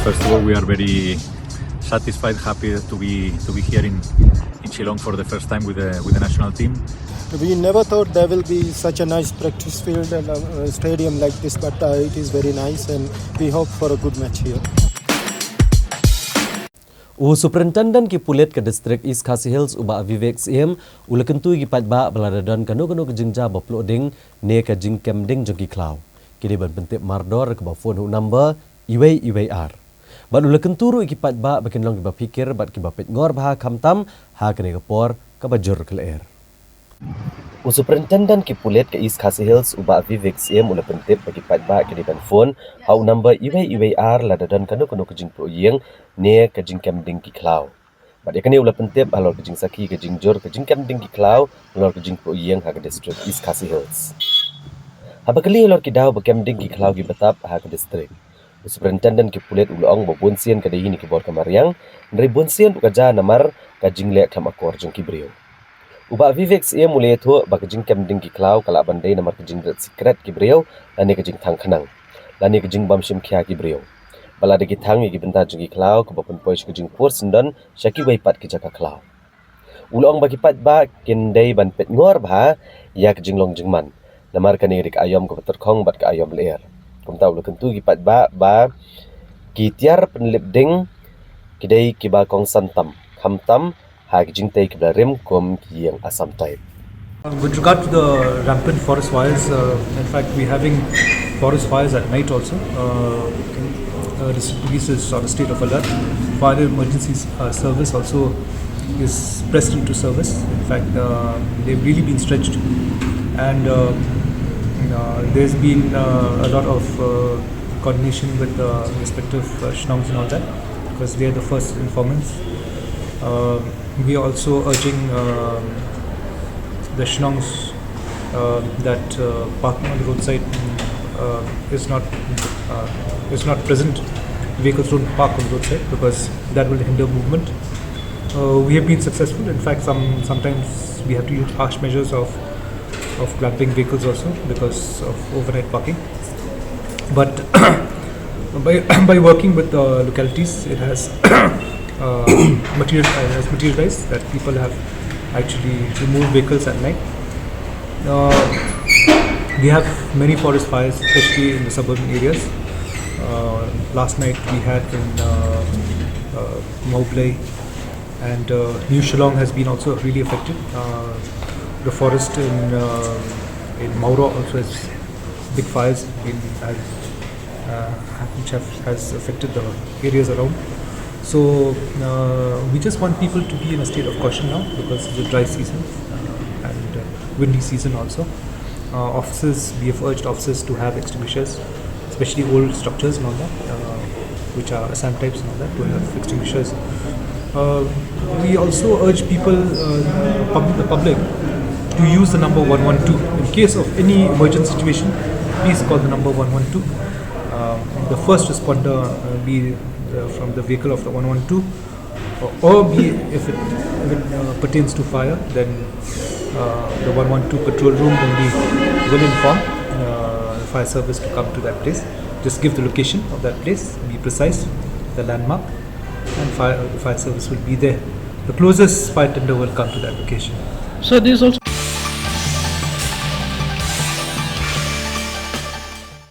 First of all, we are very satisfied, happy to be here in Shillong for the first time with the national team. We never thought there will be such a nice practice field and a stadium like this, but it is very nice and we hope for a good match here. Superintendent ki pulit ke distrik East Khasi Hills uba Vivek CM ula Kyntu ki Paidbah beladadan kanu ke jingja baploding ne ke jing kemding jengki klau kini ban pentip mardor ke phone number iadei ban ula Kyntu ru ki Paidbah bakin long ki pikir bat ki Peitngor bah kamtam ha kene ke por ke bajur ke Lyer. Superintendent ki pulit ke East Khasi Hills uba Vivek CM ula pentip bagi Paidbah kini ban phone hau number iadei ladadan kanu ke jing pro yeng ne ke jing kemding ki klau. Bat yakani ula pentip alor ke jing saki ke jing jor ke jing kemding ki klau alor ke jing pro yeng ha ke distrik East Khasi Hills. Habakali alor ki daw kemding ki klau ki batap ha ke distrik. Superintendent ki pulit ulong bo bonsian ke dehi ni ki bor kamariang nri bonsian ukaja namar ka jing le kam akor jeng ki brio. Uba Vivek CM mulai thu ba ke jing kemding ki klau kala bandai namar ke jing secret ki brio lani ke jing thang khanang lani ke jing bamshim khia ki brio. Bala de ki thang ki benta jing ki klau ko bapun pois ke jing por sindan shaki wai pat ki jaka klau. Ulong ba ki Paidbah kendai ban Peitngor bha ya ke jing long jing man namar ka ni rik ayom ko terkhong bat ka ayom Lyer. Kumta ula Kyntu ki Paidbah ba ki tiar penlip ding kidai kiba kong santam khamtam ha ki jing tai ki rim kom ki yang Assam type. With regard to the rampant forest fires, in fact, we're having forest fires at night also. District Police is on a state of alert. Fire emergency service also is pressed into service. In fact, they've really been stretched, and there's been a lot of coordination with the respective shnongs and all that, because they are the first informants. We are also urging the shnongs that parking on the roadside is not present. Vehicles don't park on the roadside because that will hinder movement. We have been successful. In fact, sometimes we have to use harsh measures of clamping vehicles also because of overnight parking. But by working with the localities, it has materialized that people have actually removed vehicles at night. We have many forest fires, especially in the suburban areas. Last night we had in Paidbah, and New Shillong has been also really affected. The forest in Mauro also has big fires which has affected the areas around. So we just want people to be in a state of caution now because it's a dry season and windy season also. Officers, we have urged officers to have extinguishers, especially old structures and all that, which are Assam types and all that, to have extinguishers. We also urge people, the public, to use the number 112. In case of any emergency situation, please call the number 112. The first responder be from the vehicle of the 112, or be if it pertains to fire, then the 112 patrol room will inform the fire service to come to that place. Just give the location of that place, be precise, the landmark, and the fire service will be there. The closest fire tender will come to that location. So this also